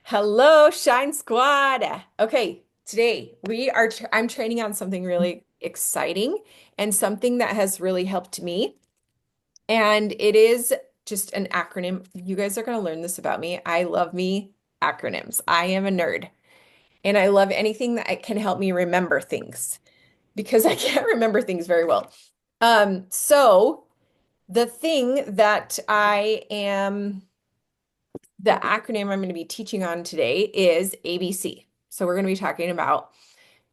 Hello, Shine Squad. Okay, today I'm training on something really exciting and something that has really helped me. And it is just an acronym. You guys are going to learn this about me. I love me acronyms. I am a nerd and I love anything that can help me remember things because I can't remember things very well. So the thing that the acronym I'm going to be teaching on today is ABC. So we're going to be talking about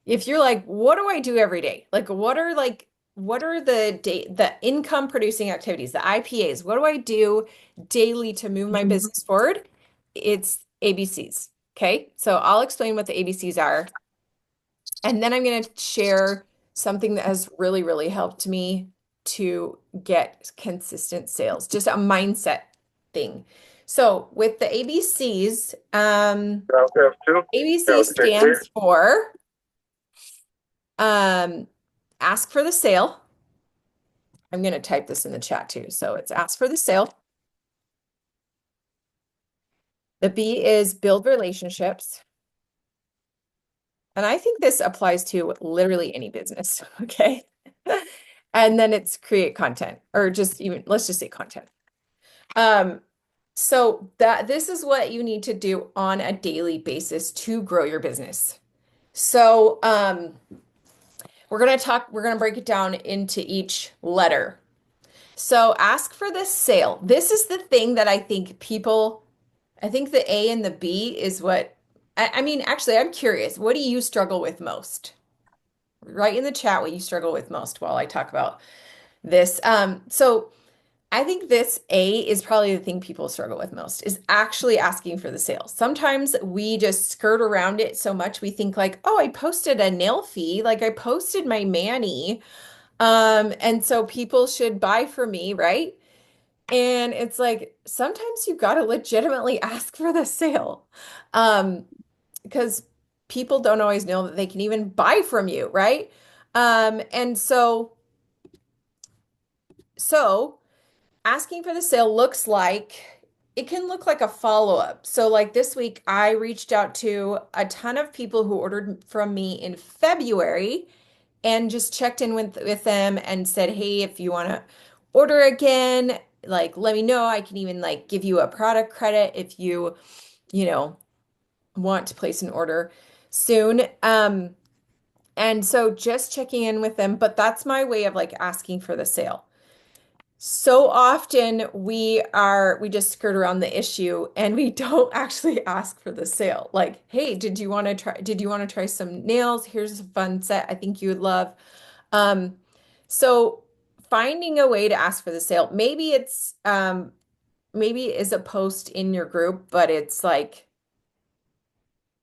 if you're like, what do I do every day? What are the income producing activities, the IPAs? What do I do daily to move my business forward? It's ABCs. Okay. So I'll explain what the ABCs are. And then I'm going to share something that has really, really helped me to get consistent sales, just a mindset thing. So with the ABCs, Downstairs too? ABC Okay, clear. stands for um, ask for the sale. I'm going to type this in the chat too. So it's ask for the sale. The B is build relationships. And I think this applies to literally any business. Okay. And then it's create content or just even, let's just say content. Um, so that this is what you need to do on a daily basis to grow your business. So, we're going to break it down into each letter. So ask for the sale. This is the thing that I think the A and the B is I mean, actually, I'm curious. What do you struggle with most? Write in the chat what you struggle with most while I talk about this. So I think this A is probably the thing people struggle with most is actually asking for the sale. Sometimes we just skirt around it so much we think like, oh, I posted a nail fee, like I posted my mani. And so people should buy from me, right? And it's like sometimes you gotta legitimately ask for the sale. Because people don't always know that they can even buy from you, right? And so asking for the sale looks like it can look like a follow-up. So like this week, I reached out to a ton of people who ordered from me in February and just checked in with them and said, hey, if you want to order again, like let me know. I can even like give you a product credit if you know, want to place an order soon. And so just checking in with them, but that's my way of like asking for the sale. So often we just skirt around the issue and we don't actually ask for the sale. Like, hey, did you want to try some nails? Here's a fun set I think you would love. Um, so finding a way to ask for the sale. Maybe it is a post in your group, but it's like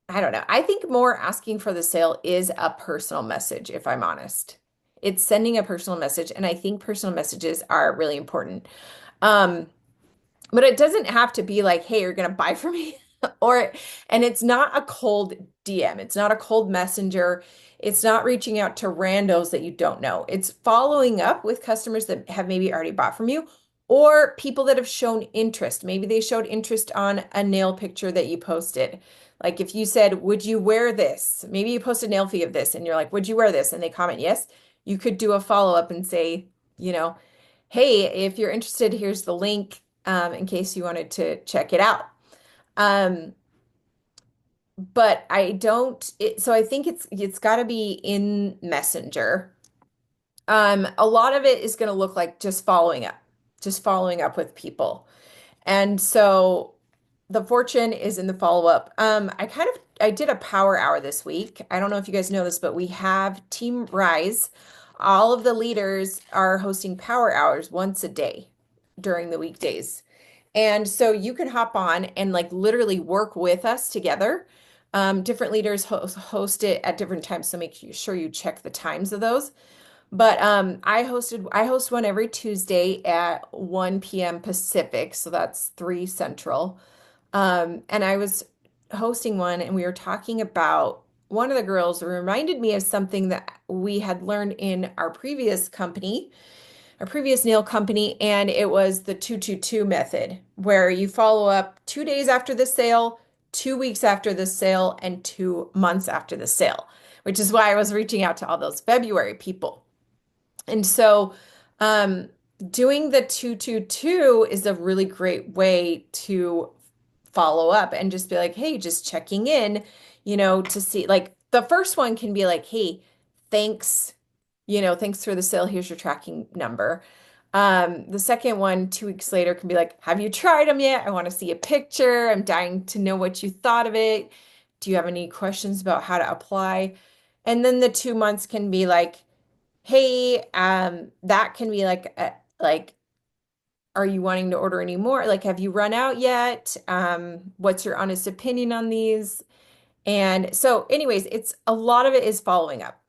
I don't know. I think more asking for the sale is a personal message, if I'm honest. It's sending a personal message, and I think personal messages are really important. Um, but it doesn't have to be like, hey, you're gonna buy from me. And it's not a cold DM. It's not a cold messenger. It's not reaching out to randos that you don't know. It's following up with customers that have maybe already bought from you or people that have shown interest. Maybe they showed interest on a nail picture that you posted. Like if you said, would you wear this? Maybe you post a nail fee of this and you're like, would you wear this? And they comment yes. You could do a follow-up and say, you know, hey, if you're interested, here's the link in case you wanted to check it out. Um, but so I think it's got to be in Messenger. A lot of it is going to look like just following up with people. And so the fortune is in the follow-up. I did a power hour this week. I don't know if you guys know this, but we have Team Rise. All of the leaders are hosting power hours once a day during the weekdays. And so you can hop on and like literally work with us together. Different leaders host it at different times, so make sure you check the times of those. But I host one every Tuesday at 1 p.m. Pacific, so that's 3 Central. And I was hosting one and we were talking about one of the girls reminded me of something that we had learned in our previous nail company, and it was the 222 method, where you follow up 2 days after the sale, 2 weeks after the sale and 2 months after the sale, which is why I was reaching out to all those February people. And so, um, doing the 222 is a really great way to follow up and just be like, hey, just checking in, to see like the first one can be like, hey, thanks, thanks for the sale. Here's your tracking number. The second one, 2 weeks later, can be like, have you tried them yet? I want to see a picture. I'm dying to know what you thought of it. Do you have any questions about how to apply? And then the 2 months can be like, hey, that can be like, are you wanting to order any more? Like, have you run out yet? What's your honest opinion on these? And so, anyways, it's a lot of it is following up.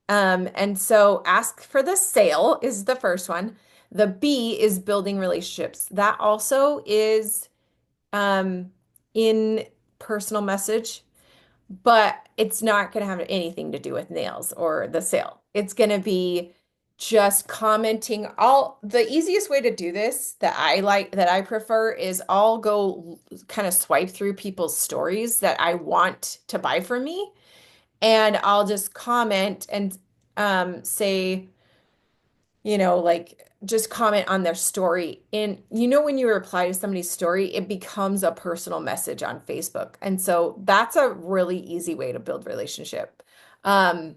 And so ask for the sale is the first one. The B is building relationships. That also is in personal message, but it's not going to have anything to do with nails or the sale. It's going to be just commenting. All the easiest way to do this that I like, that I prefer, is I'll go kind of swipe through people's stories that I want to buy from me, and I'll just comment and say, like just comment on their story. And when you reply to somebody's story, it becomes a personal message on Facebook. And so that's a really easy way to build relationship. Um,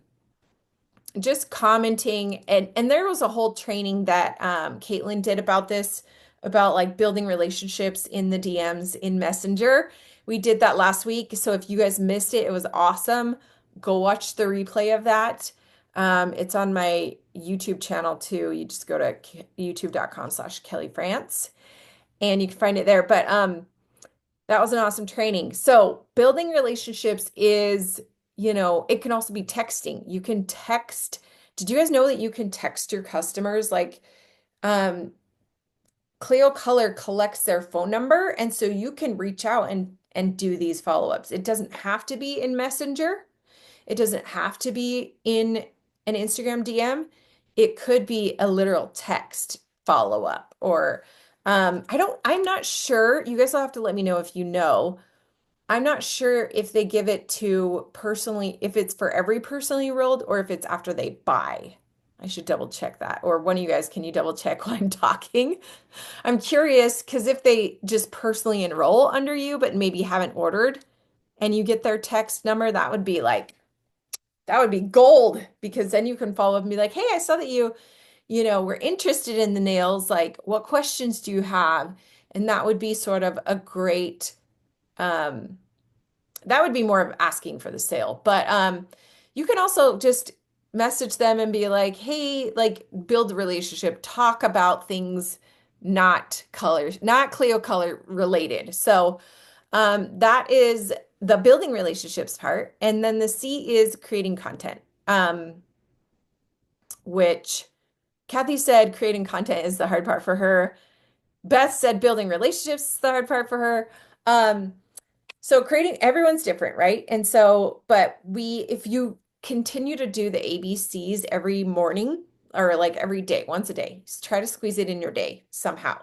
just commenting, and there was a whole training that Caitlin did about this, about like building relationships in the DMs in Messenger. We did that last week. So if you guys missed it, it was awesome. Go watch the replay of that. It's on my YouTube channel too. You just go to youtube.com/Kelly France and you can find it there. But that was an awesome training. So building relationships is, it can also be texting. You can text. Did you guys know that you can text your customers? Like, Kleo Kolor collects their phone number, and so you can reach out and do these follow-ups. It doesn't have to be in Messenger. It doesn't have to be in an Instagram DM. It could be a literal text follow-up, or I'm not sure. You guys will have to let me know if you know. I'm not sure if they give it to personally, if it's for every personally enrolled or if it's after they buy. I should double check that. Or one of you guys, can you double check while I'm talking? I'm curious because if they just personally enroll under you, but maybe haven't ordered and you get their text number, that would be gold, because then you can follow up and be like, hey, I saw that were interested in the nails. Like, what questions do you have? And that would be sort of a great, um, that would be more of asking for the sale. But you can also just message them and be like, hey, like build a relationship, talk about things not colors, not Kleo Kolor related. So that is the building relationships part. And then the C is creating content, which Kathy said creating content is the hard part for her. Beth said building relationships is the hard part for her. So creating, everyone's different, right? And so, but if you continue to do the ABCs every morning or like every day, once a day, just try to squeeze it in your day somehow.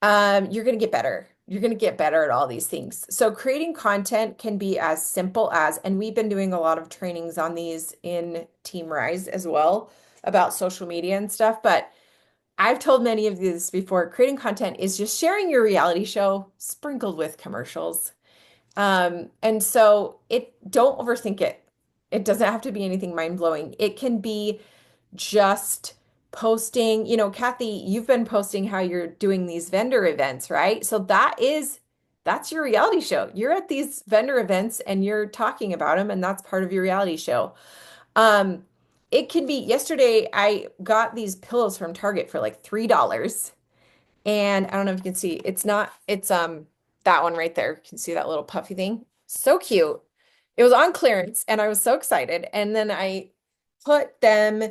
You're going to get better. You're going to get better at all these things. So creating content can be as simple as, and we've been doing a lot of trainings on these in Team Rise as well about social media and stuff, but I've told many of you this before. Creating content is just sharing your reality show sprinkled with commercials. And so don't overthink it. It doesn't have to be anything mind-blowing. It can be just posting, Kathy, you've been posting how you're doing these vendor events, right? So that's your reality show. You're at these vendor events and you're talking about them, and that's part of your reality show. Um, it can be, yesterday I got these pillows from Target for like $3. And I don't know if you can see, it's that one right there. You can see that little puffy thing. So cute. It was on clearance and I was so excited. And then I put them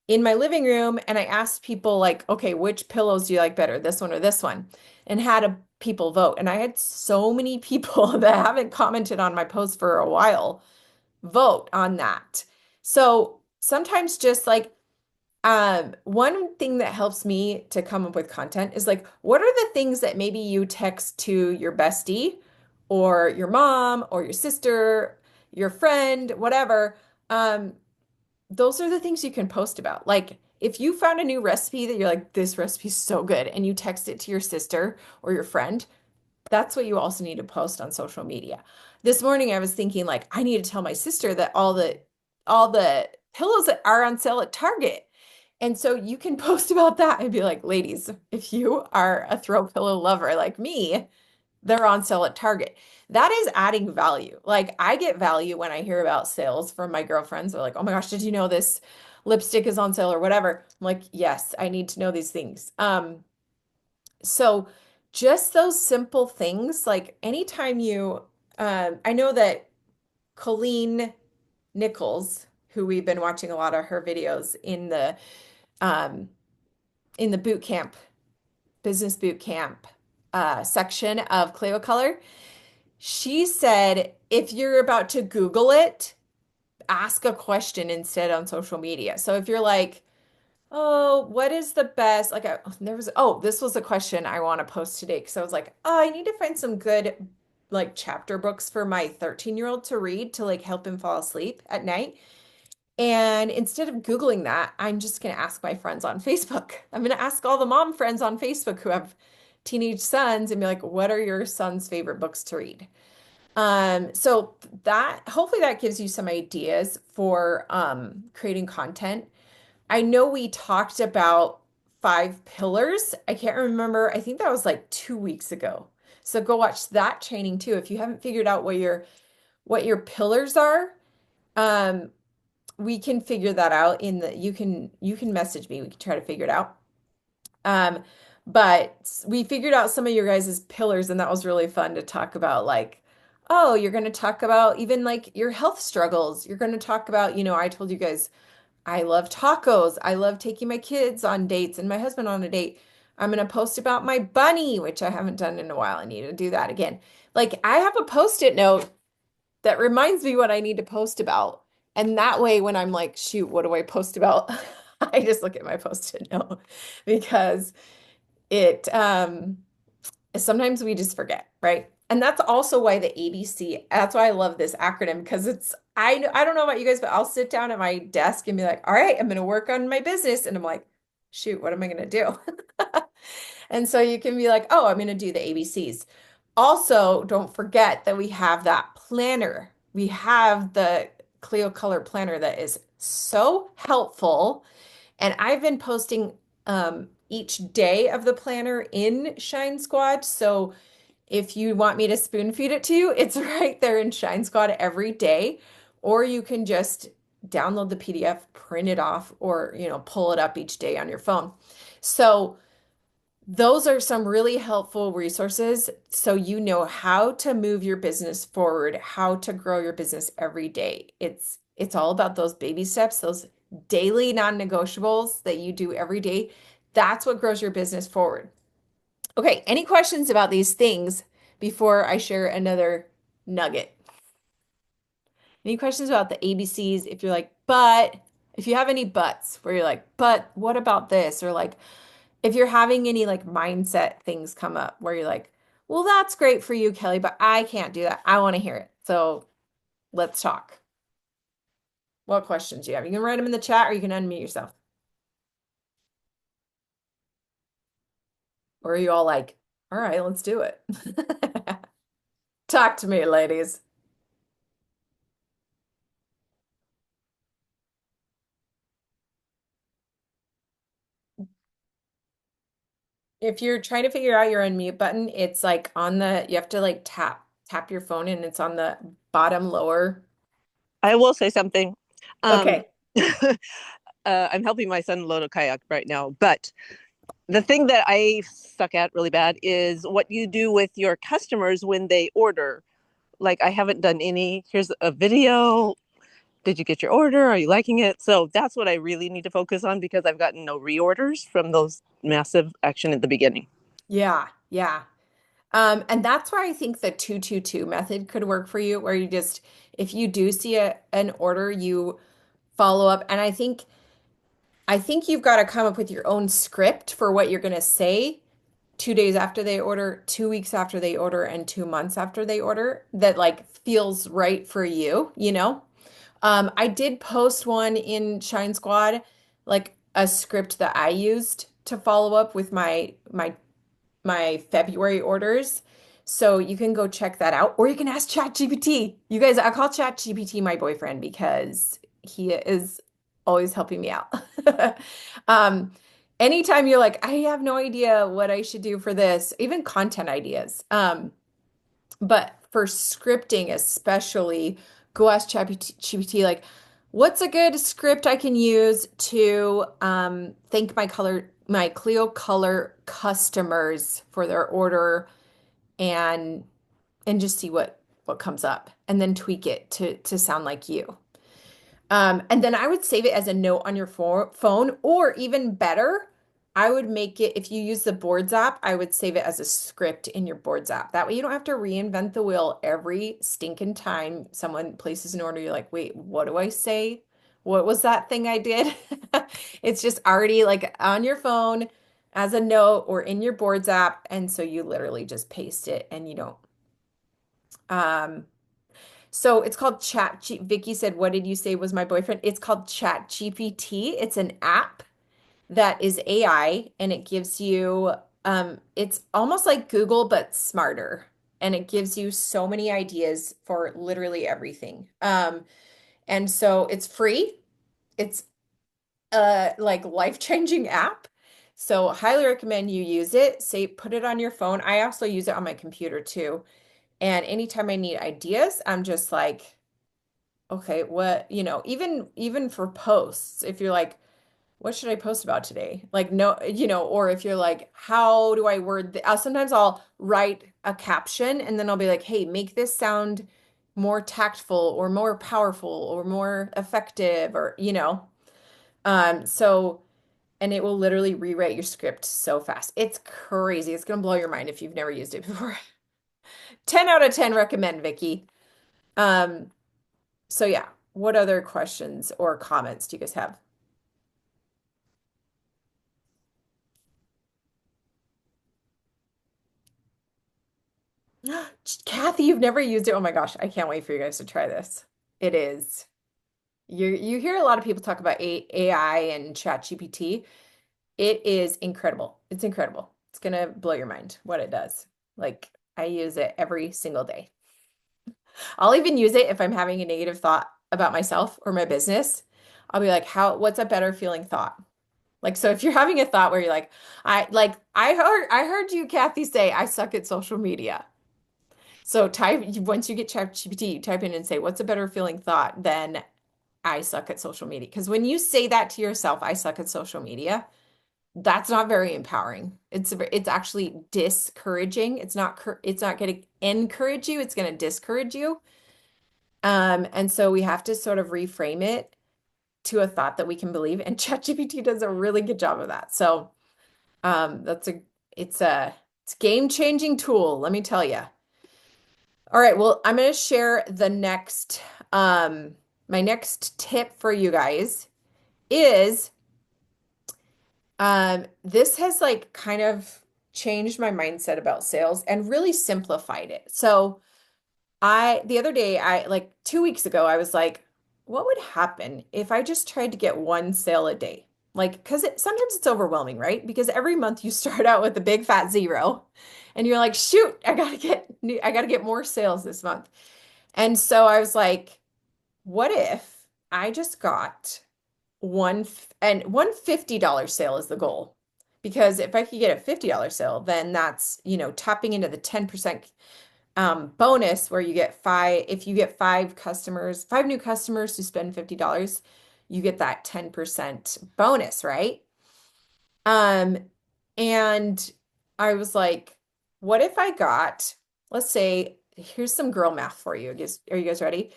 in my living room and I asked people like, okay, which pillows do you like better, this one or this one? And had people vote. And I had so many people that haven't commented on my post for a while vote on that. So sometimes just like one thing that helps me to come up with content is like, what are the things that maybe you text to your bestie or your mom or your sister, your friend, whatever. Um, those are the things you can post about. Like if you found a new recipe that you're like, this recipe's so good, and you text it to your sister or your friend, that's what you also need to post on social media. This morning I was thinking like I need to tell my sister that all the pillows that are on sale at Target. And so you can post about that and be like, ladies, if you are a throw pillow lover like me, they're on sale at Target. That is adding value. Like I get value when I hear about sales from my girlfriends. They're like, "Oh my gosh, did you know this lipstick is on sale or whatever?" I'm like, "Yes, I need to know these things." So just those simple things, like anytime you, I know that Colleen Nichols, who we've been watching a lot of her videos um, in the boot camp, business boot camp section of Kleo Kolor, she said if you're about to Google it, ask a question instead on social media. So if you're like, oh, what is the best? Like, this was a question I want to post today because I was like, oh, I need to find some good like chapter books for my 13-year-old to read to like help him fall asleep at night. And instead of Googling that, I'm just going to ask my friends on Facebook. I'm going to ask all the mom friends on Facebook who have teenage sons and be like, what are your son's favorite books to read? So that hopefully that gives you some ideas for creating content. I know we talked about 5 pillars. I can't remember. I think that was like 2 weeks ago. So go watch that training too. If you haven't figured out what your pillars are, um, we can figure that out in the you can message me. We can try to figure it out. Um, but we figured out some of your guys' pillars, and that was really fun to talk about. Like, oh, you're going to talk about even like your health struggles. You're going to talk about, I told you guys I love tacos. I love taking my kids on dates and my husband on a date. I'm going to post about my bunny, which I haven't done in a while. I need to do that again. Like, I have a post-it note that reminds me what I need to post about. And that way, when I'm like, shoot, what do I post about? I just look at my post-it note because it sometimes we just forget, right? And that's also why the ABC, that's why I love this acronym because I don't know about you guys, but I'll sit down at my desk and be like, all right, I'm going to work on my business. And I'm like, shoot, what am I going to do? And so you can be like, oh, I'm going to do the ABCs. Also, don't forget that we have that planner. We have the Clio Color planner that is so helpful. And I've been posting each day of the planner in Shine Squad. So if you want me to spoon feed it to you, it's right there in Shine Squad every day. Or you can just download the PDF, print it off, or pull it up each day on your phone. So those are some really helpful resources so you know how to move your business forward, how to grow your business every day. It's all about those baby steps, those daily non-negotiables that you do every day. That's what grows your business forward. Okay, any questions about these things before I share another nugget? Any questions about the ABCs? If you're like, but if you have any buts where you're like, but what about this? Or like, if you're having any like mindset things come up where you're like, well, that's great for you, Kelly, but I can't do that. I want to hear it. So let's talk. What questions do you have? You can write them in the chat or you can unmute yourself. Or are you all like, all right, let's do it? Talk to me, ladies. If you're trying to figure out your unmute button, it's like you have to like tap your phone and it's on the bottom lower. I will say something. Um, Okay. I'm helping my son load a kayak right now, but the thing that I suck at really bad is what you do with your customers when they order. Like, I haven't done any, here's a video. Did you get your order? Are you liking it? So that's what I really need to focus on because I've gotten no reorders from those massive action at the beginning. Yeah, yeah. And that's where I think the 222 method could work for you, where you just, if you do see an order, you follow up. And I think you've got to come up with your own script for what you're going to say 2 days after they order, 2 weeks after they order, and 2 months after they order that like feels right for you, you know? I did post one in Shine Squad, like a script that I used to follow up with my February orders. So you can go check that out, or you can ask ChatGPT. You guys, I call ChatGPT my boyfriend because he is always helping me out. Um, anytime you're like, I have no idea what I should do for this, even content ideas. But for scripting, especially, go ask ChatGPT, like, what's a good script I can use to thank my Clio Color customers for their order and just see what comes up, and then tweak it to sound like you. And then I would save it as a note on your phone, or even better, I would make it, if you use the Boards app, I would save it as a script in your Boards app. That way you don't have to reinvent the wheel every stinking time someone places an order. You're like, wait, what do I say? What was that thing I did? It's just already like on your phone as a note or in your Boards app. And so you literally just paste it and you don't. Um, so it's called Vicky said, what did you say was my boyfriend? It's called Chat GPT. It's an app that is AI and it gives you, it's almost like Google, but smarter. And it gives you so many ideas for literally everything. And so it's free. It's a like life-changing app. So highly recommend you use it. Say, put it on your phone. I also use it on my computer too. And anytime I need ideas, I'm just like, okay, what, even for posts, if you're like, what should I post about today? Like, no, or if you're like, how do I word sometimes I'll write a caption and then I'll be like, hey, make this sound more tactful or more powerful or more effective or, so, and it will literally rewrite your script so fast. It's crazy. It's gonna blow your mind if you've never used it before. 10 out of 10 recommend, Vicky. Um, so yeah, what other questions or comments do you guys have? Kathy, you've never used it. Oh my gosh, I can't wait for you guys to try this. It is. You hear a lot of people talk about AI and ChatGPT. It is incredible. It's incredible. It's gonna blow your mind what it does. Like I use it every single day. I'll even use it if I'm having a negative thought about myself or my business. I'll be like, what's a better feeling thought? Like, so if you're having a thought where you're like, I heard you, Kathy, say I suck at social media. So once you get ChatGPT, you type in and say, what's a better feeling thought than I suck at social media? Because when you say that to yourself, I suck at social media, that's not very empowering. It's actually discouraging. It's not going to encourage you, it's going to discourage you. And so we have to sort of reframe it to a thought that we can believe, and ChatGPT does a really good job of that. So, that's a it's a it's a game-changing tool, let me tell you. All right, well, I'm going to share my next tip for you guys is this has like kind of changed my mindset about sales and really simplified it. So the other day, like 2 weeks ago, I was like, what would happen if I just tried to get one sale a day? Like, because sometimes it's overwhelming, right? Because every month you start out with a big fat zero and you're like, shoot, I gotta get more sales this month. And so I was like, what if I just got one $50 sale is the goal. Because if I could get a $50 sale, then that's, tapping into the 10% bonus where you get if you get five new customers who spend $50, you get that 10% bonus, right? Um, and I was like, what if I got, let's say, here's some girl math for you. Are you guys ready?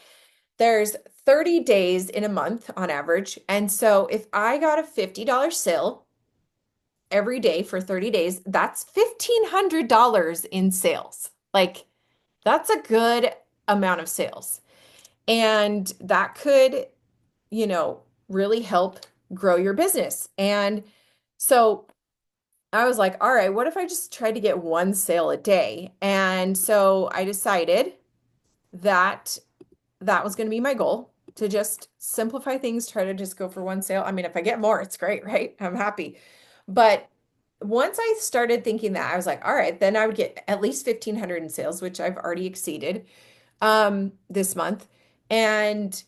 There's 30 days in a month on average. And so if I got a $50 sale every day for 30 days, that's $1,500 in sales. Like that's a good amount of sales. And that could, really help grow your business. And so I was like, all right, what if I just tried to get one sale a day? And so I decided that that was going to be my goal to just simplify things, try to just go for one sale. I mean, if I get more, it's great, right? I'm happy. But once I started thinking that, I was like, all right, then I would get at least 1,500 in sales, which I've already exceeded this month. And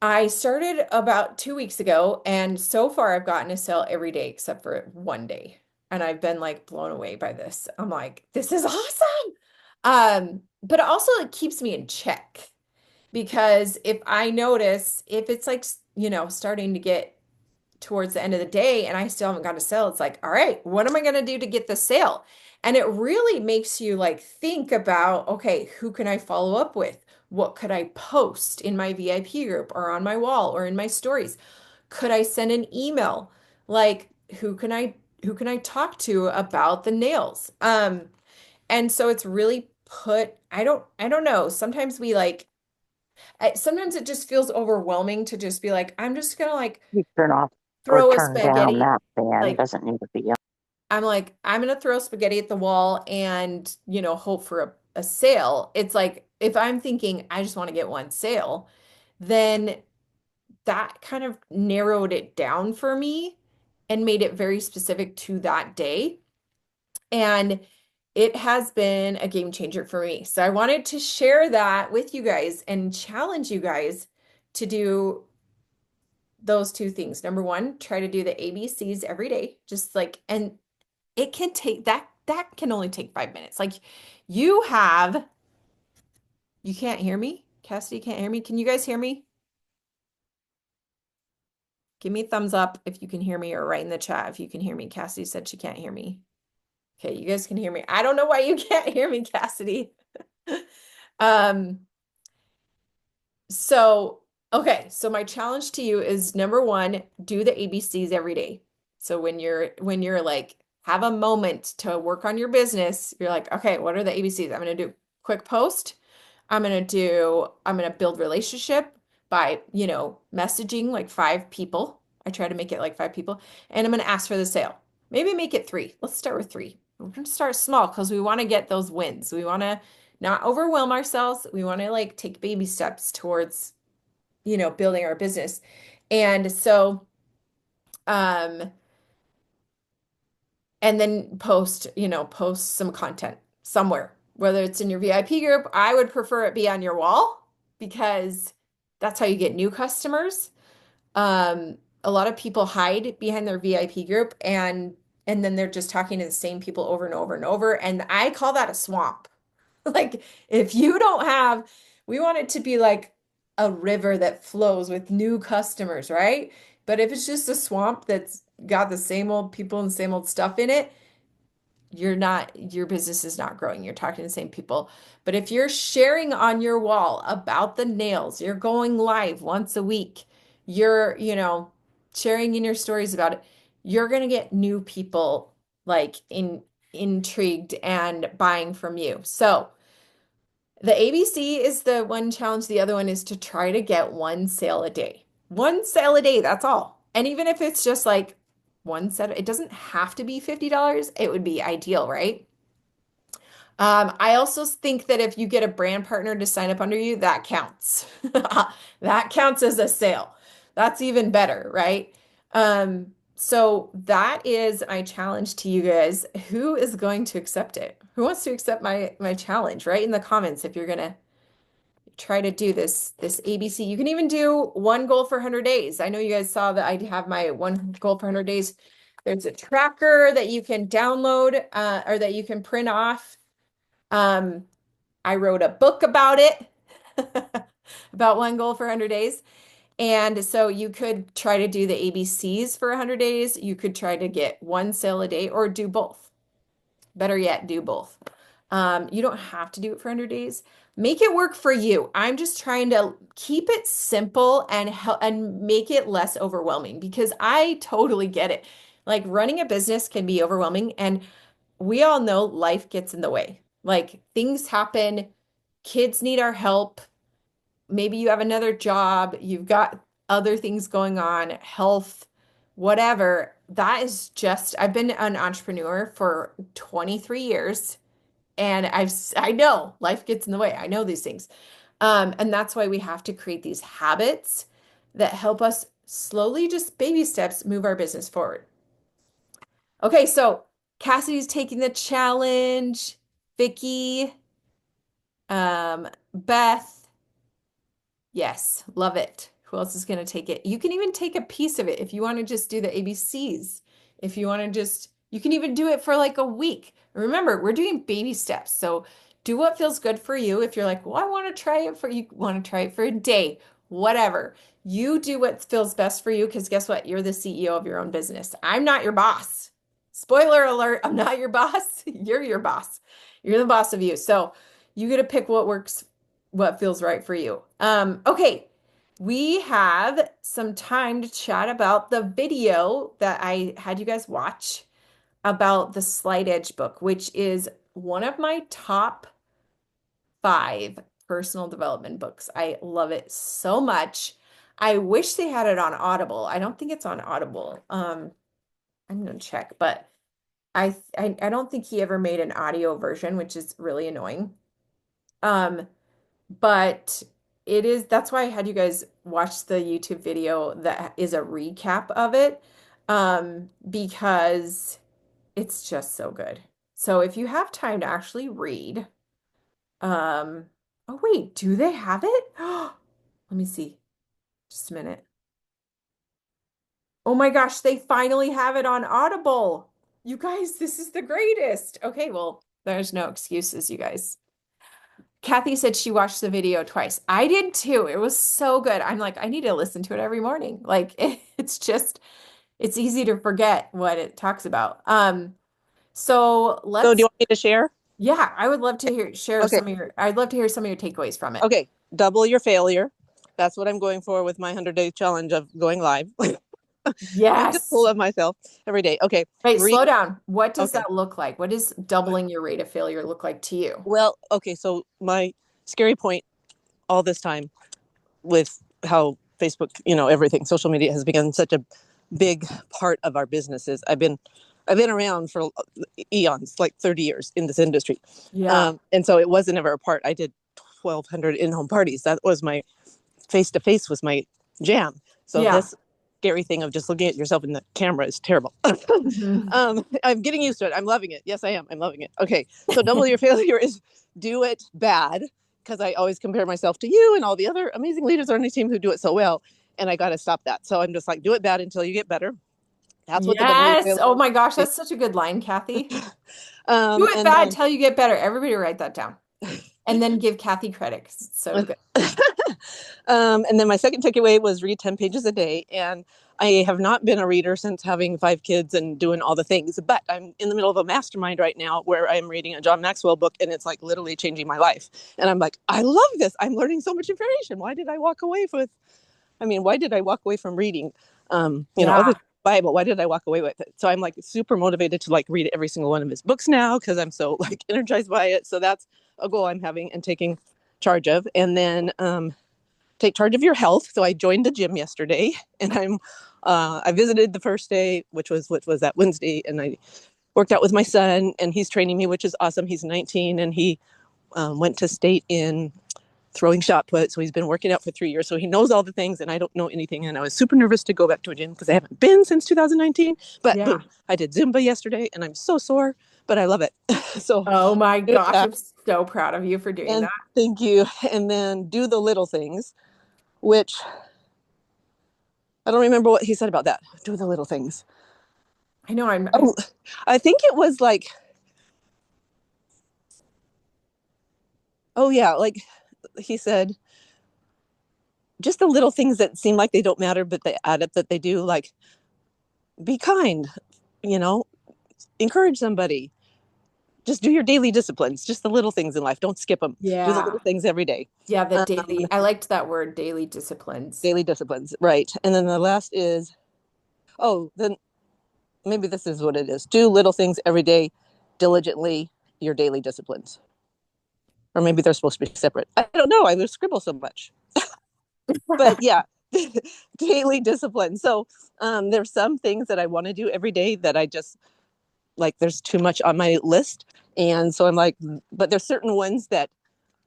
I started about 2 weeks ago, and so far I've gotten a sale every day except for one day. And I've been like blown away by this. I'm like, this is awesome. But also it keeps me in check because if I notice if it's like, starting to get towards the end of the day and I still haven't got a sale, it's like, all right, what am I going to do to get the sale? And it really makes you like think about, okay, who can I follow up with? What could I post in my VIP group or on my wall or in my stories? Could I send an email? Like, who can I talk to about the nails? And so it's really put, I don't know. Sometimes we like sometimes it just feels overwhelming to just be like, I'm just gonna like You turn off or throw a turn down spaghetti. that fan. Like, Doesn't need to be on. I'm like, I'm gonna throw spaghetti at the wall and, hope for a sale. It's like, if I'm thinking I just want to get one sale, then that kind of narrowed it down for me and made it very specific to that day. And it has been a game changer for me. So I wanted to share that with you guys and challenge you guys to do those two things. Number one, try to do the ABCs every day. Just like, and it can take that can only take 5 minutes. Like you have, you can't hear me? Cassidy can't hear me. Can you guys hear me? Give me a thumbs up if you can hear me or write in the chat if you can hear me. Cassidy said she can't hear me. Okay, you guys can hear me. I don't know why you can't hear me, Cassidy. Um, So, okay, so my challenge to you is number one, do the ABCs every day. So when you're like have a moment to work on your business, you're like, okay, what are the ABCs? I'm gonna do quick post. I'm gonna build relationship by, messaging like 5 people. I try to make it like 5 people, and I'm gonna ask for the sale. Maybe make it 3. Let's start with 3. We're gonna start small because we want to get those wins. We want to not overwhelm ourselves. We want to like take baby steps towards, building our business. And so, um, and then post some content somewhere, whether it's in your VIP group. I would prefer it be on your wall because that's how you get new customers. A lot of people hide behind their VIP group and then they're just talking to the same people over and over and over. And I call that a swamp. Like if you don't have, we want it to be like a river that flows with new customers, right? But if it's just a swamp that's got the same old people and same old stuff in it, your business is not growing. You're talking to the same people. But if you're sharing on your wall about the nails, you're going live once a week, you're, sharing in your stories about it, you're going to get new people like intrigued and buying from you. So, the ABC is the one challenge. The other one is to try to get one sale a day. One sale a day, that's all. And even if it's just like one set, it doesn't have to be $50. It would be ideal, right? I also think that if you get a brand partner to sign up under you, that counts. That counts as a sale. That's even better, right? So that is my challenge to you guys. Who is going to accept it? Who wants to accept my challenge? Write in the comments if you're gonna try to do this ABC. You can even do one goal for 100 days. I know you guys saw that I have my one goal for 100 days. There's a tracker that you can download or that you can print off. I wrote a book about it, about one goal for 100 days. And so you could try to do the ABCs for 100 days. You could try to get one sale a day or do both. Better yet, do both. You don't have to do it for 100 days. Make it work for you. I'm just trying to keep it simple and help and make it less overwhelming because I totally get it. Like running a business can be overwhelming, and we all know life gets in the way. Like things happen, kids need our help. Maybe you have another job, you've got other things going on, health, whatever. that is just, I've been an entrepreneur for 23 years and I know life gets in the way. I know these things. And that's why we have to create these habits that help us slowly, just baby steps, move our business forward. Okay, so Cassidy's taking the challenge. Vicky, Beth, yes, love it. Who else is going to take it? You can even take a piece of it if you want to just do the ABCs. If you want to just, you can even do it for like a week. Remember, we're doing baby steps. So do what feels good for you. If you're like, well, I want to try it for, you want to try it for a day, whatever. You do what feels best for you because guess what? You're the CEO of your own business. I'm not your boss. Spoiler alert, I'm not your boss. You're your boss. You're the boss of you. So you get to pick what works, what feels right for you. Okay, we have some time to chat about the video that I had you guys watch about the Slight Edge book, which is one of my top 5 personal development books. I love it so much. I wish they had it on Audible. I don't think it's on Audible. I'm gonna check, but I don't think he ever made an audio version, which is really annoying. Um, but it is, that's why I had you guys watch the YouTube video that is a recap of it, because it's just so good. So if you have time to actually read, um, oh wait, do they have it? Let me see. Just a minute. Oh my gosh, they finally have it on Audible. You guys, this is the greatest. Okay, well, there's no excuses, you guys. Kathy said she watched the video twice. I did too. It was so good. I'm like, I need to listen to it every morning. Like it's just, it's easy to forget what it talks about. So So do you let's, want me to share? yeah, I would love to share Okay. some of your, I'd love to hear some of your takeaways from it. Okay. Double your failure. That's what I'm going for with my 100-day challenge of going live. Being just Yes. full of myself every day. Okay. Wait, slow down. What does Okay. that look like? What does doubling your rate of failure look like to you? Well, okay. So my scary point all this time with how Facebook, everything, social media has become such a big part of our businesses. I've been around for eons, like 30 years in this industry. Yeah. And so it wasn't ever a part. I did 1,200 in-home parties. That was my face-to-face was my jam. So Yeah. this scary thing of just looking at yourself in the camera is terrible. Mhm. I'm getting used to it. I'm loving it. Yes, I am. I'm loving it. Okay. So double your failure is do it bad, because I always compare myself to you and all the other amazing leaders on the team who do it so well. And I got to stop that. So I'm just like, do it bad until you get better. That's what the double your Yes. failure Oh my gosh, is. that's such a good line, Kathy. Do it And bad then till you get better. Everybody write that down. And then give Kathy credit 'cause it's so good. and then my second takeaway was read 10 pages a day. And I have not been a reader since having 5 kids and doing all the things. But I'm in the middle of a mastermind right now where I'm reading a John Maxwell book, and it's like literally changing my life. And I'm like, I love this. I'm learning so much information. Why did I walk away from reading? Other than Yeah. the Bible, why did I walk away with it? So I'm like super motivated to like read every single one of his books now because I'm so like energized by it. So that's a goal I'm having and taking charge of. And then take charge of your health. So I joined the gym yesterday, and I visited the first day, which was that Wednesday, and I worked out with my son, and he's training me, which is awesome. He's 19, and he went to state in throwing shot put. So he's been working out for 3 years. So he knows all the things, and I don't know anything. And I was super nervous to go back to a gym because I haven't been since 2019. But Yeah. boom, I did Zumba yesterday, and I'm so sore, but I love it. So Oh my do gosh, that, I'm so proud of you for doing and that. thank you. And then do the little things, which I don't remember what he said about that. Do the little things. I know Oh, I think it was like, oh yeah, like he said, just the little things that seem like they don't matter, but they add up that they do. Like, be kind, you know, encourage somebody. Just do your daily disciplines. Just the little things in life. Don't skip them. Do the yeah. little things every day. Yeah, the Um, daily. I liked that word, daily disciplines. daily disciplines, right? And then the last is, then maybe this is what it is. Do little things every day, diligently. Your daily disciplines, or maybe they're supposed to be separate. I don't know. I scribble so much. But yeah, daily discipline. So there's some things that I want to do every day that I just like, there's too much on my list. And so I'm like, but there's certain ones that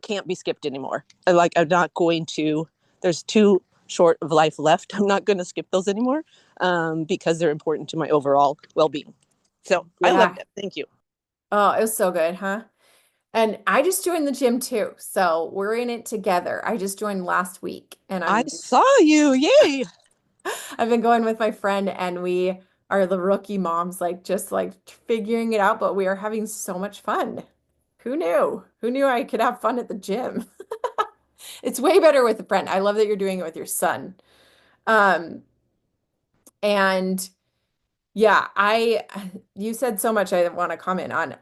can't be skipped anymore. I'm not going to, there's too short of life left. I'm not going to skip those anymore because they're important to my overall well-being. So I loved Yeah. it. Thank you. Oh, it was so good, huh? And I just joined the gym too. So we're in it together. I just joined last week and I saw you. Yay. I've been going with my friend and we are the rookie moms, like just like figuring it out, but we are having so much fun. Who knew? Who knew I could have fun at the gym? It's way better with a friend. I love that you're doing it with your son. Um, and yeah, you said so much I want to comment on.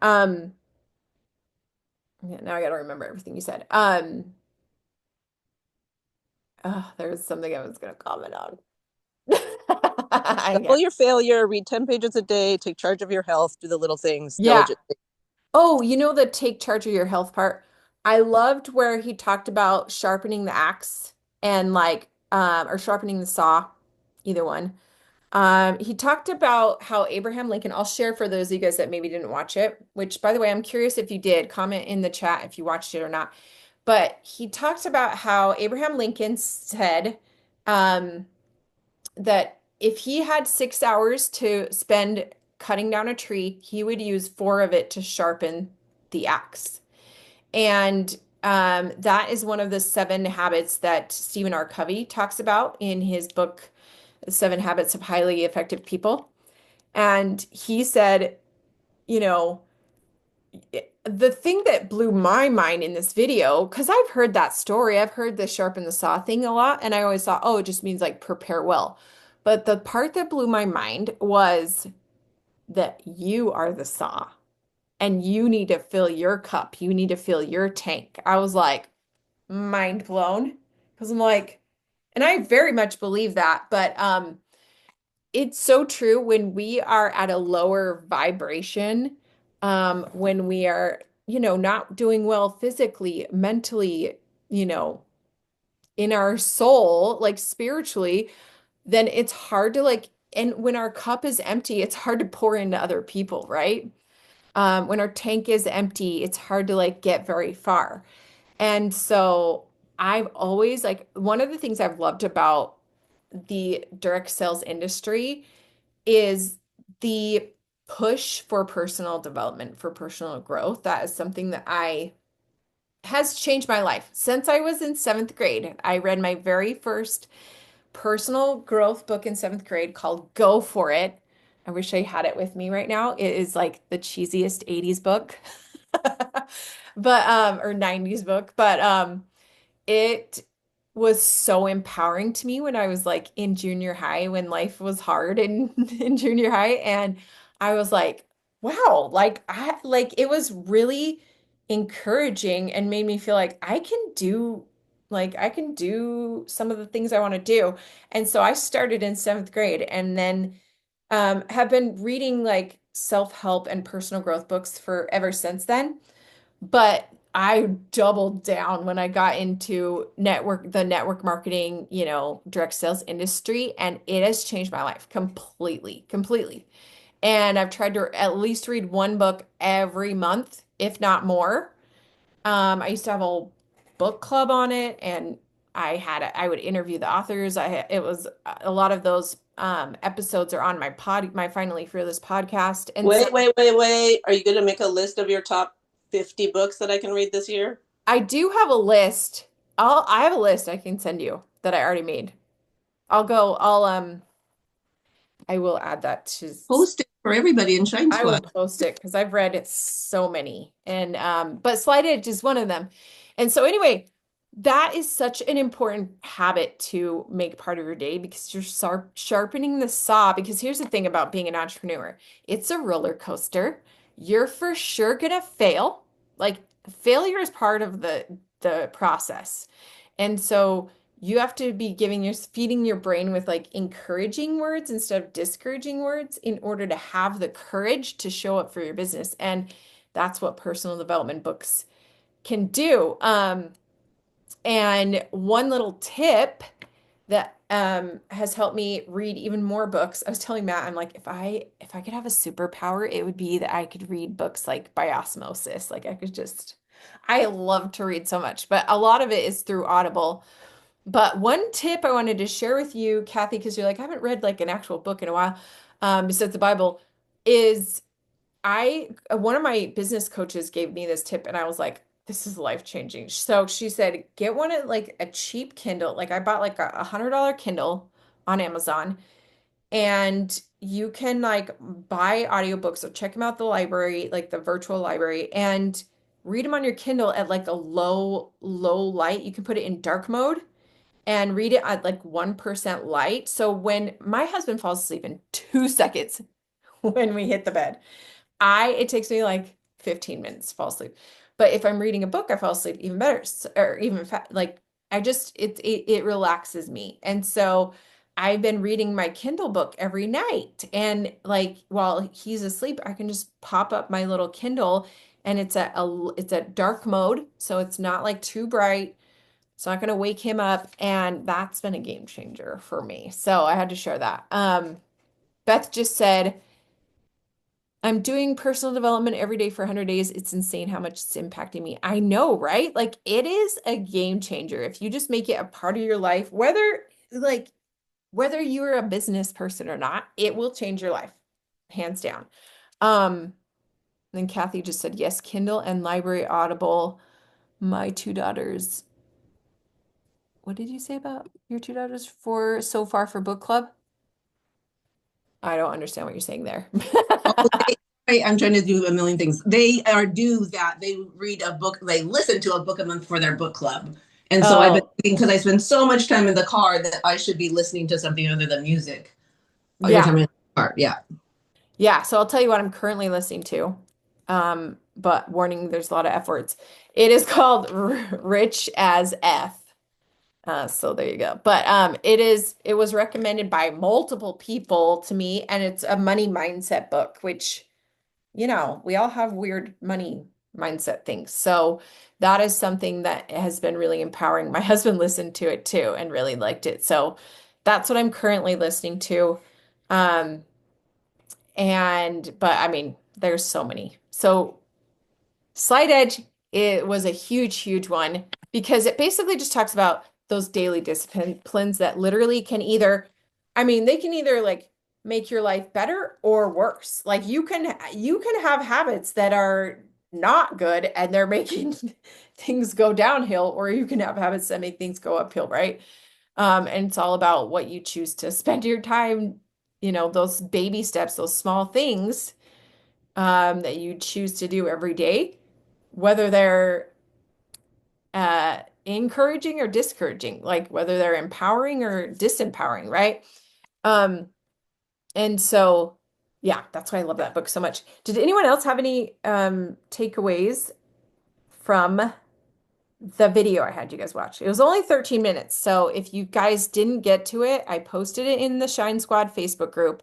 Yeah, now I got to remember everything you said. Oh, there was something I was going to comment on. I Double can't. your failure, read 10 pages a day, take charge of your health, do the little things Yeah. diligently. Oh, you know the take charge of your health part? I loved where he talked about sharpening the axe and like or sharpening the saw, either one. He talked about how Abraham Lincoln, I'll share for those of you guys that maybe didn't watch it, which by the way, I'm curious if you did, comment in the chat if you watched it or not. But he talked about how Abraham Lincoln said um, that if he had 6 hours to spend cutting down a tree, he would use four of it to sharpen the axe. And that is one of the 7 habits that Stephen R. Covey talks about in his book, Seven Habits of Highly Effective People. And he said, you know, the thing that blew my mind in this video, because I've heard that story, I've heard the sharpen the saw thing a lot, and I always thought, oh, it just means like prepare well. But the part that blew my mind was that you are the saw and you need to fill your cup, you need to fill your tank. I was like, mind blown because I'm like, and I very much believe that, but it's so true when we are at a lower vibration, when we are, not doing well physically, mentally, in our soul, like spiritually, then it's hard to like, and when our cup is empty, it's hard to pour into other people, right? When our tank is empty, it's hard to like get very far. And so I've always like one of the things I've loved about the direct sales industry is the push for personal development, for personal growth. That is something that I has changed my life. Since I was in seventh grade, I read my very first personal growth book in seventh grade called Go For It. I wish I had it with me right now. It is like the cheesiest 80s book, but or 90s book, but it was so empowering to me when I was like in junior high when life was hard in junior high and I was like, wow, like it was really encouraging and made me feel like I can do some of the things I want to do. And so I started in seventh grade and then have been reading like self-help and personal growth books for ever since then. But I doubled down when I got into the network marketing, direct sales industry, and it has changed my life completely, completely. And I've tried to at least read one book every month, if not more. I used to have a book club on it, and I would interview the authors. It was a lot of those episodes are on my Finally Fearless podcast, and so Wait. Are you going to make a list of your top 50 books that I can read this year? I do have a list. I have a list I can send you that I already made. I will add that to Post it for everybody in Shine I will Squad. post it because I've read it so many. And but Slide Edge is one of them. And so anyway, that is such an important habit to make part of your day because you're sharpening the saw. Because here's the thing about being an entrepreneur. It's a roller coaster. You're for sure gonna fail. Like failure is part of the process. And so you have to be feeding your brain with like encouraging words instead of discouraging words in order to have the courage to show up for your business. And that's what personal development books can do. And one little tip that has helped me read even more books. I was telling Matt, I'm like, if I could have a superpower, it would be that I could read books like by osmosis. Like I could just I love to read so much, but a lot of it is through Audible. But one tip I wanted to share with you, Kathy, because you're like, I haven't read like an actual book in a while, besides the Bible, is one of my business coaches gave me this tip and I was like, this is life changing. So she said, get one of like a cheap Kindle. Like I bought like a $100 Kindle on Amazon and you can like buy audiobooks or check them out the library, like the virtual library, and read them on your Kindle at like a low light. You can put it in dark mode and read it at like 1% light. So when my husband falls asleep in 2 seconds when we hit the bed, it takes me like 15 minutes to fall asleep. But if I'm reading a book, I fall asleep even better, or even like I just it relaxes me. And so I've been reading my Kindle book every night. And like while he's asleep, I can just pop up my little Kindle and it's a dark mode, so it's not like too bright. It's not going to wake him up, and that's been a game changer for me. So I had to share that. Beth just said, I'm doing personal development every day for 100 days. It's insane how much it's impacting me. I know, right? Like it is a game changer. If you just make it a part of your life, whether you're a business person or not, it will change your life, hands down. Then Kathy just said, yes, Kindle and library Audible. My two daughters. What did you say about your two daughters for so far for book club? I don't understand what you're saying there. Oh, I'm trying to do a million things. They are do that. They read a book, they listen to a book a month for their book club. And so I've been Oh, thinking, because I spend so much time in the car, that I should be listening to something other than music every yeah. time I'm in the car. Yeah. Yeah. So I'll tell you what I'm currently listening to. But warning, there's a lot of F words. It is called Rich as F. So there you go. But it was recommended by multiple people to me, and it's a money mindset book, which we all have weird money mindset things. So that is something that has been really empowering. My husband listened to it too and really liked it. So that's what I'm currently listening to. Um, but I mean, there's so many. So Slight Edge, it was a huge one because it basically just talks about those daily disciplines that literally can either, I mean, they can either like make your life better or worse. Like you can have habits that are not good and they're making things go downhill, or you can have habits that make things go uphill, right? And it's all about what you choose to spend your time, those baby steps, those small things that you choose to do every day, whether they're encouraging or discouraging, like whether they're empowering or disempowering, right? Um, and so, yeah, that's why I love that book so much. Did anyone else have any takeaways from the video I had you guys watch? It was only 13 minutes. So if you guys didn't get to it, I posted it in the Shine Squad Facebook group.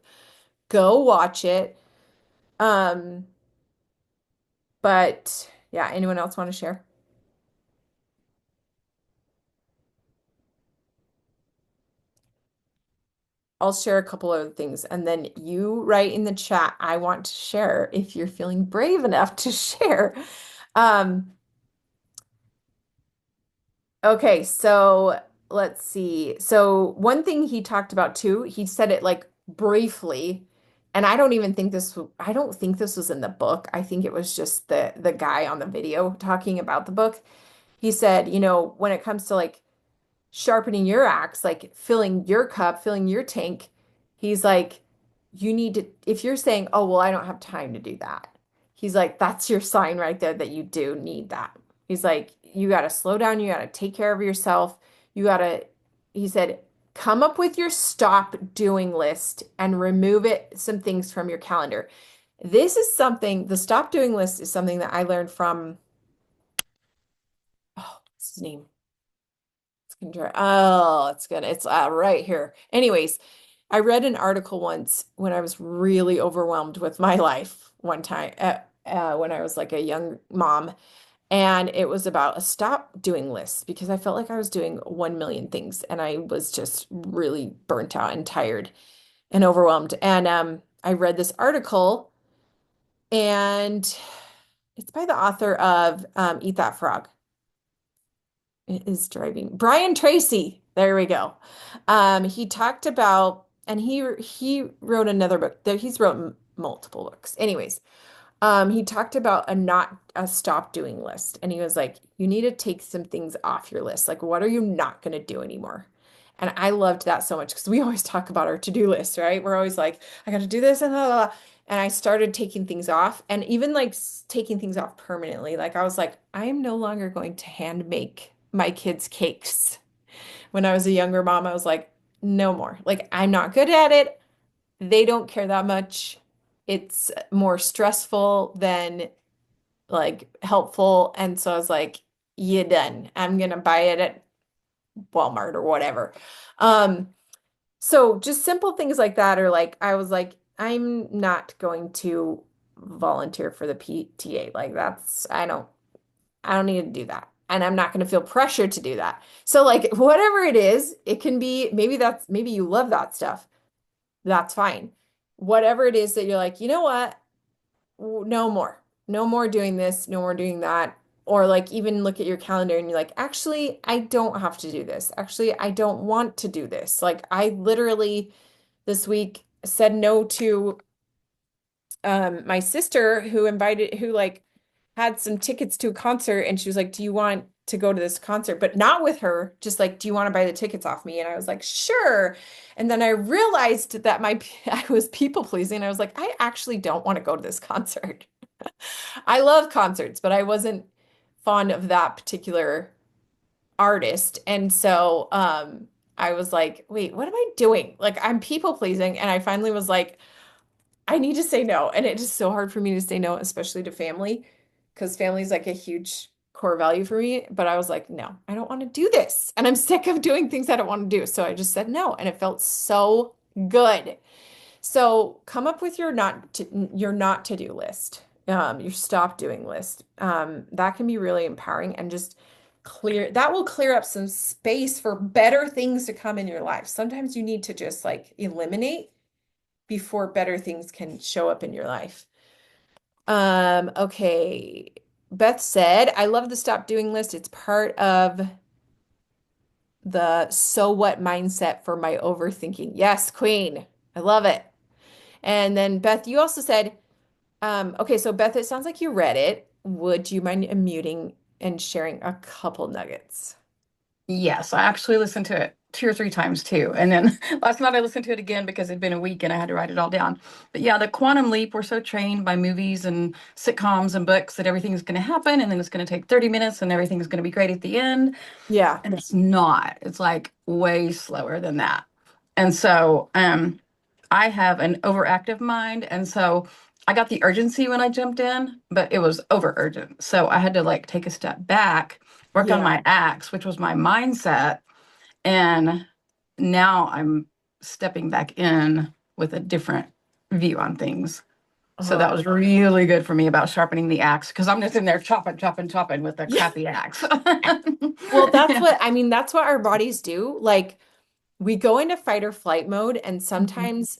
Go watch it. Um, but yeah, anyone else want to share? I'll share a couple other things and then you write in the chat, I want to share if you're feeling brave enough to share. Um, okay, so let's see. So one thing he talked about too, he said it like briefly, and I don't think this was in the book. I think it was just the guy on the video talking about the book. He said, when it comes to like sharpening your axe, like filling your cup, filling your tank, he's like, you need to, if you're saying, oh, well, I don't have time to do that, he's like, that's your sign right there that you do need that. He's like, you got to slow down, you got to take care of yourself. He said, come up with your stop doing list and remove some things from your calendar. The stop doing list is something that I learned from, what's his name? Oh, it's good. It's right here. Anyways, I read an article once when I was really overwhelmed with my life one time when I was like a young mom. And it was about a stop doing list because I felt like I was doing 1 million things and I was just really burnt out and tired and overwhelmed. And I read this article and it's by the author of Eat That Frog. It is driving. Brian Tracy. There we go. He talked about, and he wrote another book. He's wrote multiple books. Anyways, he talked about a stop doing list, and he was like, you need to take some things off your list. Like, what are you not going to do anymore? And I loved that so much because we always talk about our to-do list, right? We're always like, I got to do this and blah, blah, blah. And I started taking things off, and even like taking things off permanently. Like I was like, I am no longer going to hand make my kids cakes. When I was a younger mom, I was like, no more. Like I'm not good at it. They don't care that much. It's more stressful than like helpful. And so I was like, you done. I'm gonna buy it at Walmart or whatever. Um, so just simple things like that are like I was like, I'm not going to volunteer for the PTA. Like that's I don't need to do that. And I'm not going to feel pressured to do that. So like whatever it is, it can be maybe you love that stuff. That's fine. Whatever it is that you're like, you know what? No more. No more doing this, no more doing that. Or like even look at your calendar and you're like, actually, I don't have to do this. Actually, I don't want to do this. Like I literally this week said no to my sister who like had some tickets to a concert and she was like, "Do you want to go to this concert?" But not with her, just like, "Do you want to buy the tickets off me?" And I was like, "Sure." And then I realized that my I was people pleasing. I was like, "I actually don't want to go to this concert." I love concerts, but I wasn't fond of that particular artist. And so I was like, "Wait, what am I doing?" Like I'm people pleasing and I finally was like, I need to say no. And it's just so hard for me to say no, especially to family, because family is like a huge core value for me. But I was like, no, I don't want to do this. And I'm sick of doing things I don't want to do. So I just said no. And it felt so good. So come up with your not to-do list, your stop doing list. That can be really empowering and just that will clear up some space for better things to come in your life. Sometimes you need to just like eliminate before better things can show up in your life. Okay. Beth said, I love the stop doing list. It's part of the so what mindset for my overthinking. Yes, queen. I love it. And then Beth, you also said, okay, so Beth, it sounds like you read it. Would you mind muting and sharing a couple nuggets? Yes, I actually listened to it 2 or 3 times too. And then last night I listened to it again because it'd been a week and I had to write it all down. But yeah, the quantum leap, we're so trained by movies and sitcoms and books that everything's going to happen and then it's going to take 30 minutes and everything's going to be great at the end. Yeah. And it's not. It's like way slower than that. And so I have an overactive mind. And so I got the urgency when I jumped in, but it was over urgent. So I had to like take a step back, work on Yeah. my acts, which was my mindset. And now I'm stepping back in with a different view on things. So Uh-huh. that was really good for me about sharpening the axe because I'm just in there chopping, chopping, chopping with a Yeah. crappy axe. Well, Yeah. that's what our bodies do. Like we go into fight or flight mode, and sometimes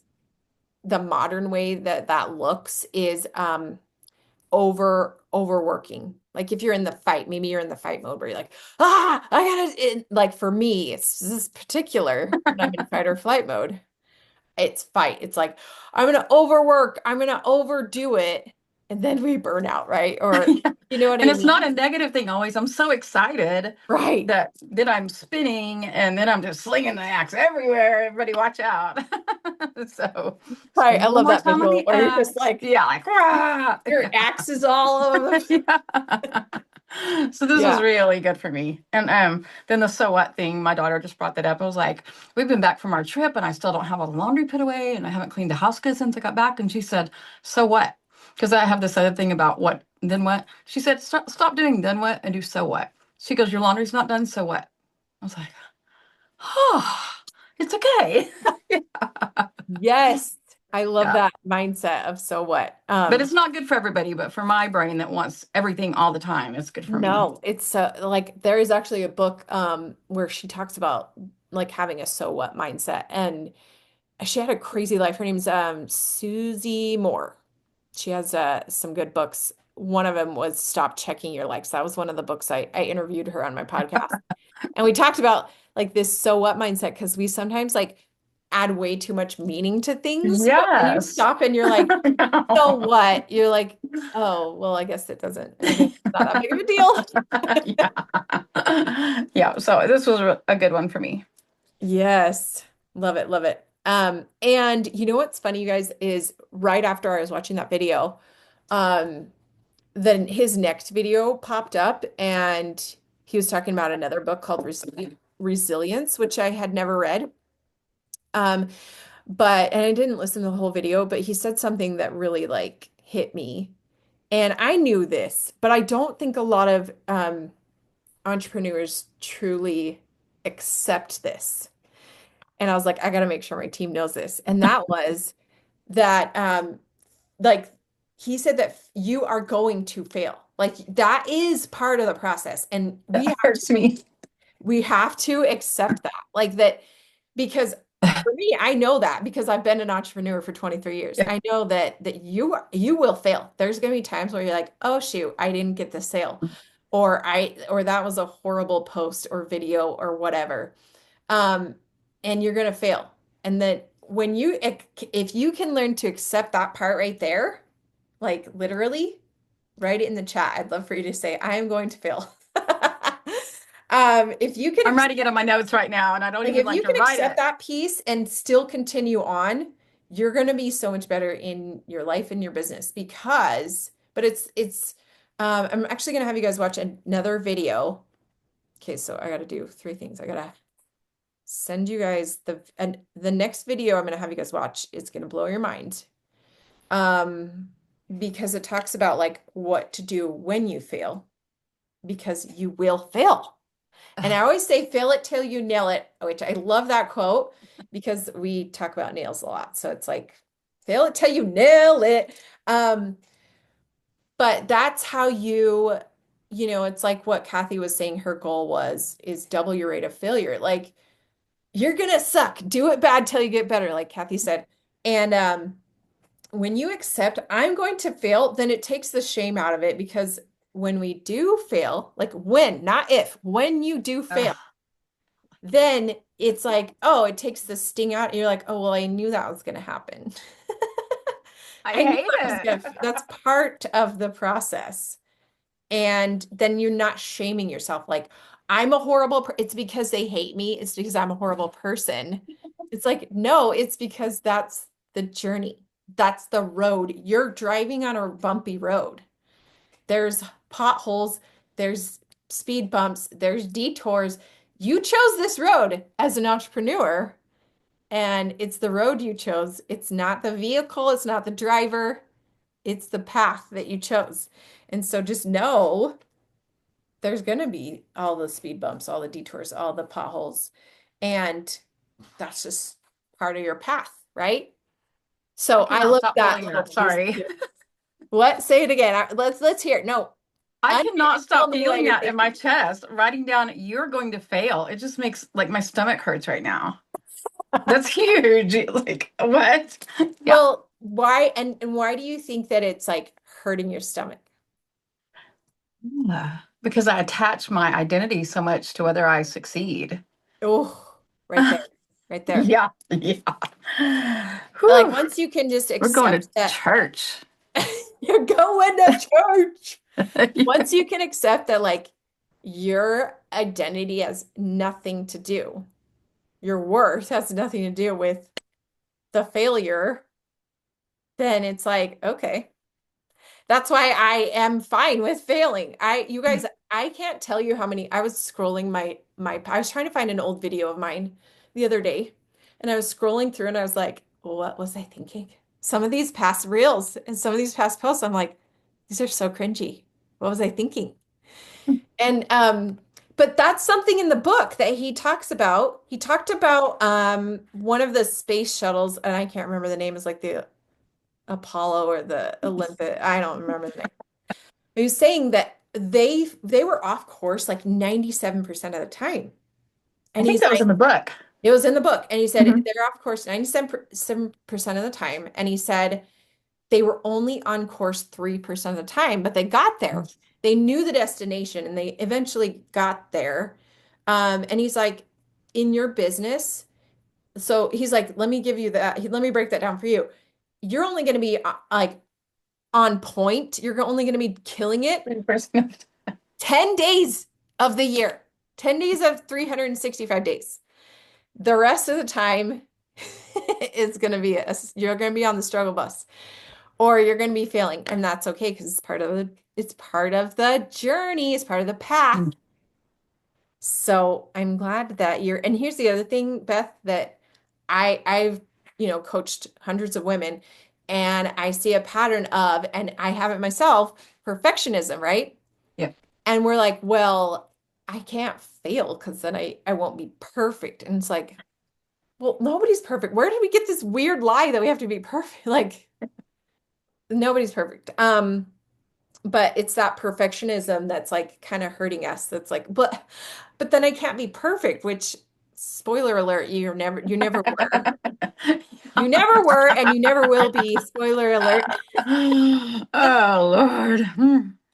the modern way that that looks is overworking. Like if you're in the fight, maybe you're in the fight mode where you're like, I gotta like for me, it's this particular when I'm in fight or flight mode. It's fight. It's like I'm gonna overwork, I'm gonna overdo it, and then we burn out, right? Or Yeah. you know what And I it's not mean? a negative thing always. I'm so excited Right. that I'm spinning and then I'm just slinging the axe everywhere. Everybody watch out. So Right. spend I a little love more that time on visual the where you're just axe. like Yeah, like rah! your axe is all over the Yeah. So this was Yeah. really good for me. And then the so what thing, my daughter just brought that up. I was like, we've been back from our trip and I still don't have all the laundry put away and I haven't cleaned the house good since I got back. And she said, so what? Because I have this other thing about what, then what? She said, stop doing then what and do so what. She goes, your laundry's not done, so what? I was like, oh, it's okay. Yes. I love Yeah. that mindset of so what. But it's not good for everybody, but for my brain that wants everything all the time, it's good for me. No, it's like there is actually a book where she talks about like having a so what mindset, and she had a crazy life. Her name's Susie Moore. She has some good books. One of them was Stop Checking Your Likes. That was one of the books I interviewed her on my podcast. And we talked about like this so what mindset because we sometimes like add way too much meaning to things. But when you Yes. stop and you're like, so what? You're like, oh, well, I guess it doesn't. I guess it's not that big of a deal. Yeah. Yeah. So this was a good one for me. Yes. Love it. Love it. And you know what's funny, you guys, is right after I was watching that video, um, then his next video popped up and he was talking about another book called Resilience, which I had never read. Um, and I didn't listen to the whole video, but he said something that really like hit me. And I knew this, but I don't think a lot of entrepreneurs truly accept this. And I was like, I got to make sure my team knows this. And that was that, like, he said that you are going to fail. Like, that is part of the process. And That hurts me. we have to accept that. Like, that because for me, I know that because I've been an entrepreneur for 23 years. Yeah. I know that you will fail. There's going to be times where you're like, "Oh shoot, I didn't get the sale." Or that was a horrible post or video or whatever. Um, and you're going to fail. And that when if you can learn to accept that part right there, like literally write it in the chat. I'd love for you to say, I am going to fail. If you can I'm writing it on my notes right now, and I don't like even if like you to can write accept it. that piece and still continue on, you're going to be so much better in your life and your business but it's I'm actually going to have you guys watch another video. Okay, so I got to do three things. I got to send you guys the next video I'm going to have you guys watch. It's going to blow your mind. Um, because it talks about like what to do when you fail, because you will fail. And I always say, fail it till you nail it, which I love that quote because we talk about nails a lot. So it's like, fail it till you nail it. Um, but that's how it's like what Kathy was saying her goal is double your rate of failure. Like, you're gonna suck. Do it bad till you get better, like Kathy said. And when you accept I'm going to fail, then it takes the shame out of it because when we do fail, like when, not if, when you do fail, Ugh, then it's like, oh, it takes the sting out. And you're like, oh, well, I knew that was going to happen. I I knew hate that was going to, it. that's part of the process. And then you're not shaming yourself. Like, I'm a horrible, it's because they hate me. It's because I'm a horrible person. It's like, no, it's because that's the journey. That's the road. You're driving on a bumpy road. There's potholes, there's speed bumps, there's detours. You chose this road as an entrepreneur, and it's the road you chose. It's not the vehicle, it's not the driver, it's the path that you chose. And so just know there's going to be all the speed bumps, all the detours, all the potholes, and that's just part of your path, right? I So I cannot love stop that feeling little that. piece Sorry. too. What? Say it again. Let's hear it. No, I unmute cannot and tell stop me what feeling you're that in my thinking. chest. Writing down, you're going to fail. It just makes like my stomach hurts right now. That's huge. Like, what? Yeah. Well, why and why do you think that it's like hurting your stomach? Because I attach my identity so much to whether I succeed. Oh, right there. Right there. Yeah. Yeah. Like Whew. once you can just We're going to accept that church. you're going to church. Yeah. Once you can accept that like your identity has nothing to do, your worth has nothing to do with the failure, then it's like, okay. That's why I am fine with failing. You guys, I can't tell you how many, I was scrolling I was trying to find an old video of mine the other day, and I was scrolling through and I was like, what was I thinking? Some of these past reels and some of these past posts, I'm like, these are so cringy. What was I thinking? And but that's something in the book that he talks about. He talked about one of the space shuttles, and I can't remember the name, is like the Apollo or the Olympic. I don't remember the name. He was saying that they were off course like 97% of the time. I And think he's that was like, in the book. it was in the book. And he said Hmm. they're off course 97% of the time. And he said they were only on course 3% of the time, but they got there. They knew the destination and they eventually got there. And he's like, in your business, so he's like, let me give you that. Let me break that down for you. You're only going to be like on point. You're only going to be killing it 3%. 10 days of the year, 10 days of 365 days. The rest of the time is going to be, you're going to be on the struggle bus or you're going to be failing. And that's okay because it's part of the journey, it's part of the path. So I'm glad that and here's the other thing, Beth, that I've, coached hundreds of women and I see a pattern of, and I have it myself, perfectionism, right? Yeah. And we're like, well, I can't fail because then I won't be perfect. And it's like, well, nobody's perfect. Where did we get this weird lie that we have to be perfect? Like, nobody's perfect. But it's that perfectionism that's like kind of hurting us. That's like, but then I can't be perfect, which spoiler alert, you never were. You never were, and you never will be. Spoiler alert. Oh, Lord.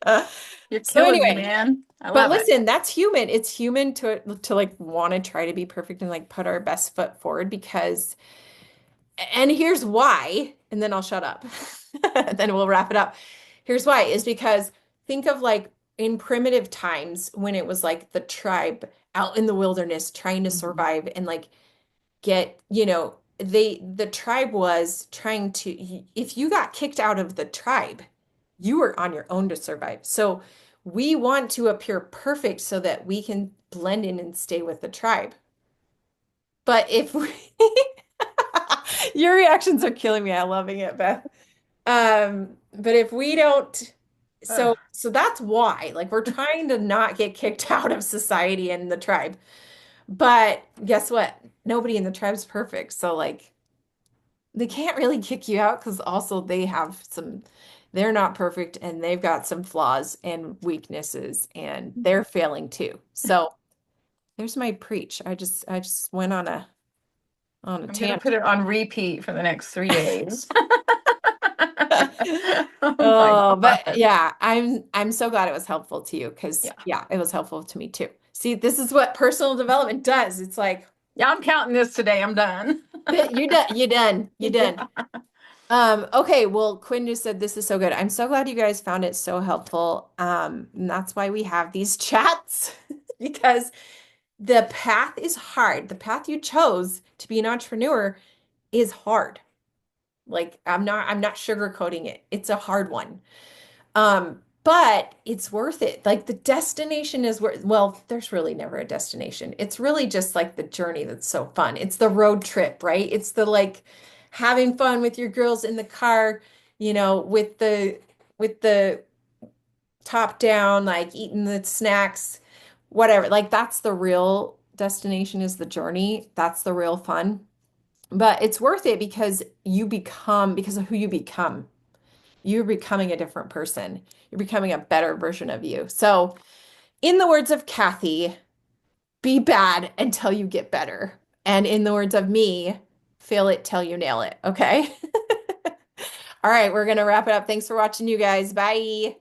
Uh, You're so killing me, anyway, man. I but love it. listen, that's human. It's human to like want to try to be perfect and like put our best foot forward because, and here's why, and then I'll shut up. Then we'll wrap it up. Here's why, is because think of like in primitive times when it was like the tribe out in the wilderness trying to Mhm. survive and like get, the tribe was trying to, if you got kicked out of the tribe, you were on your own to survive. So we want to appear perfect so that we can blend in and stay with the tribe. But if we, your reactions are killing me. I'm loving it, Beth. But if we don't, Ugh. so that's why, like we're trying to not get kicked out of society and the tribe. But guess what? Nobody in the tribe's perfect. So like they can't really kick you out because also they're not perfect and they've got some flaws and weaknesses and they're failing too. So there's my preach. I just went on a I'm gonna put tangent. it on repeat for the next 3 days. Oh my Oh, but God. yeah, I'm so glad it was helpful to you because Yeah. yeah, it was helpful to me too. See, this is what personal development does. It's like Yeah, I'm counting this today. I'm done. you're done, you're done, you're done. Yeah. Okay, well, Quinn just said this is so good. I'm so glad you guys found it so helpful. And that's why we have these chats because the path is hard. The path you chose to be an entrepreneur is hard. Like I'm not sugarcoating it. It's a hard one. But it's worth it. Like the destination is where, well, there's really never a destination. It's really just like the journey that's so fun. It's the road trip, right? It's the like having fun with your girls in the car, with the top down, like eating the snacks, whatever. Like that's the real destination is the journey. That's the real fun. But it's worth it because of who you become. You're becoming a different person. You're becoming a better version of you. So, in the words of Kathy, be bad until you get better. And in the words of me, fail it till you nail it. Okay. All right, we're going to wrap it up. Thanks for watching, you guys. Bye.